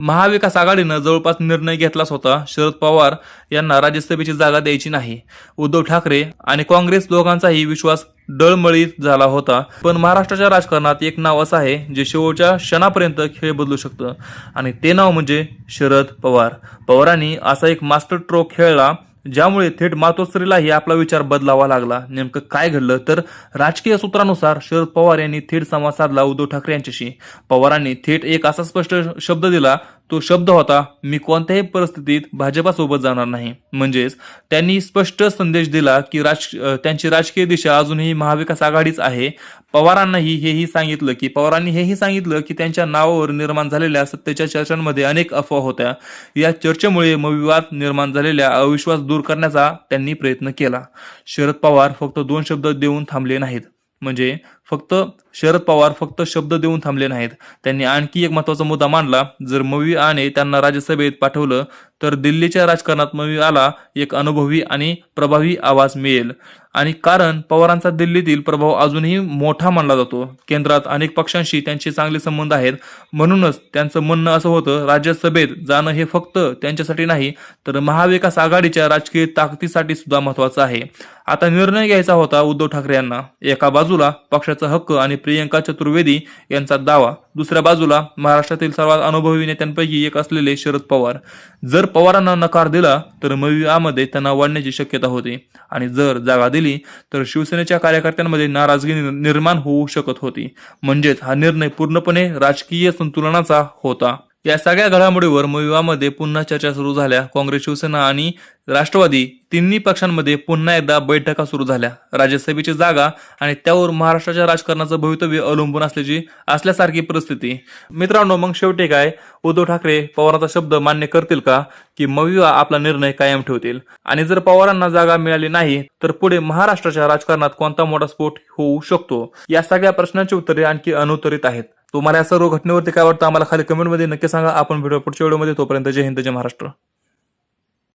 महाविकास आघाडीनं जवळपास निर्णय घेतलाच होता. शरद पवार यांना राज्यसभेची जागा द्यायची नाही. उद्धव ठाकरे आणि काँग्रेस दोघांचाही विश्वास डळमळीत झाला होता. पण महाराष्ट्राच्या राजकारणात एक नाव असं आहे जे शेवटच्या क्षणापर्यंत खेळ बदलू शकतं आणि ते नाव म्हणजे शरद पवार. पवारांनी असा एक मास्टर स्ट्रोक खेळला ज्यामुळे थेट मातोश्रीलाही आपला विचार बदलावा लागला. नेमकं काय घडलं तर राजकीय सूत्रानुसार शरद पवार यांनी थेट संवाद साधला उद्धव ठाकरे यांच्याशी. पवारांनी थेट एक असा स्पष्ट शब्द दिला. तो शब्द होता, मी कोणत्याही परिस्थितीत भाजपासोबत जाणार नाही. म्हणजेच त्यांनी स्पष्ट संदेश दिला की त्यांची राजकीय दिशा अजूनही महाविकास आघाडीच आहे. पवारांनी हेही सांगितलं की त्यांच्या नावावर निर्माण झालेल्या सत्तेच्या चर्चांमध्ये अनेक अफवा होत्या. या चर्चेमुळे विवाद निर्माण झालेला अविश्वास दूर करण्याचा त्यांनी प्रयत्न केला. शरद पवार फक्त दोन शब्द देऊन थांबले नाहीत. फक्त शब्द देऊन थांबले नाहीत. त्यांनी आणखी एक महत्वाचा मुद्दा मांडला. जर आने त्यांना राज्यसभेत पाठवलं तर दिल्लीच्या राजकारणात आला एक अनुभवी आणि प्रभावी आवाज मिळेल. आणि कारण पवारांचा दिल्लीतील प्रभाव अजूनही मोठा मानला जातो. केंद्रात अनेक पक्षांशी त्यांचे चांगले संबंध आहेत. म्हणूनच त्यांचं म्हणणं असं होतं, राज्यसभेत जाणं हे फक्त त्यांच्यासाठी नाही तर महाविकास आघाडीच्या राजकीय ताकदीसाठी सुद्धा महत्वाचं आहे. आता निर्णय घ्यायचा होता उद्धव ठाकरे यांना. एका बाजूला पक्षाचा हक्क आणि प्रियंका चतुर्वेदी यांचा दावा, दुसऱ्या बाजूला महाराष्ट्रातील सर्वात अनुभवी नेत्यांपैकी एक असलेले शरद पवार. जर पवारांना नकार दिला तर मध्ये तणाव वाढण्याची शक्यता होती आणि जर जागा दिली तर शिवसेनेच्या कार्यकर्त्यांमध्ये नाराजगी निर्माण होऊ शकत होती. म्हणजेच हा निर्णय पूर्णपणे राजकीय संतुलनाचा होता. या सगळ्या घडामोडीवर मध्ये पुन्हा चर्चा सुरू झाल्या. काँग्रेस, शिवसेना आणि राष्ट्रवादी तिन्ही पक्षांमध्ये पुन्हा एकदा बैठका सुरू झाल्या. राज्यसभेची जागा आणि त्यावर महाराष्ट्राच्या राजकारणाचं भवितव्य अवलंबून असल्यासारखी परिस्थिती. मित्रांनो, मग शेवटी काय, उद्धव ठाकरे पवारांचा शब्द मान्य करतील का की आपला निर्णय कायम ठेवतील? आणि जर पवारांना जागा मिळाली नाही तर पुढे महाराष्ट्राच्या राजकारणात कोणता मोठा स्फोट होऊ शकतो? या सगळ्या प्रश्नांची उत्तरे आणखी अनुत्तरित आहेत. तुम्हाला या सर्व घटनेवरती काय वाटतं आम्हाला खाली कमेंटमध्ये नक्की सांगा. आपण पुढच्या व्हिडिओमध्ये तोपर्यंत जय हिंद, जय महाराष्ट्र.